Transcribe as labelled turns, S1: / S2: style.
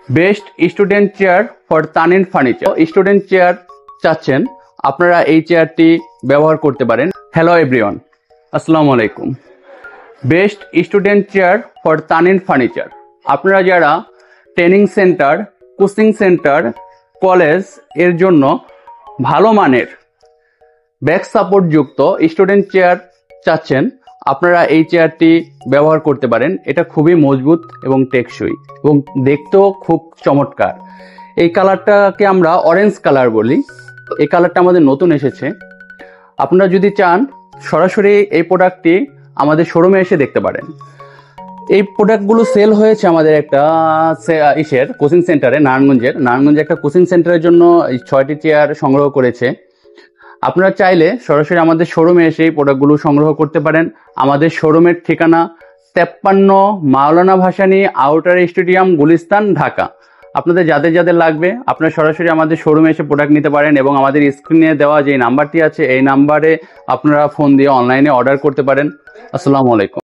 S1: Best student chair for তানিন furniture. Student chair চাচ্ছেন, আপনারা এই চেয়ারটি ব্যবহার করতে পারেন। হ্যালো এভরিওয়ান, আসসালামু আলাইকুম। Best student chair for তানিন furniture. আপনারা যারা training centre, coaching centre, college এর জন্য ভালো মানের ব্যাক সাপোর্ট যুক্ত স্টুডেন্ট চেয়ার চাচ্ছেন, আপনারা এই চেয়ারটি ব্যবহার করতে পারেন। এটা খুবই মজবুত এবং টেকসই এবং দেখতেও খুব চমৎকার। এই কালারটাকে আমরা অরেঞ্জ কালার বলি। এই কালারটা আমাদের নতুন এসেছে। আপনারা যদি চান সরাসরি এই প্রোডাক্টটি আমাদের শোরুমে এসে দেখতে পারেন। এই প্রোডাক্টগুলো সেল হয়েছে আমাদের একটা কোচিং সেন্টারে, নারায়ণগঞ্জে একটা কোচিং সেন্টারের জন্য 6টি চেয়ার সংগ্রহ করেছে। আপনারা চাইলে সরাসরি আমাদের শোরুমে এসে এই প্রোডাক্টগুলো সংগ্রহ করতে পারেন। আমাদের শোরুমের ঠিকানা 53 মাওলানা ভাসানী আউটার স্টেডিয়াম, গুলিস্তান, ঢাকা। আপনাদের যাদের লাগবে আপনারা সরাসরি আমাদের শোরুমে এসে প্রোডাক্ট নিতে পারেন এবং আমাদের স্ক্রিনে দেওয়া যে নাম্বারটি আছে এই নাম্বারে আপনারা ফোন দিয়ে অনলাইনে অর্ডার করতে পারেন। আসসালামু আলাইকুম।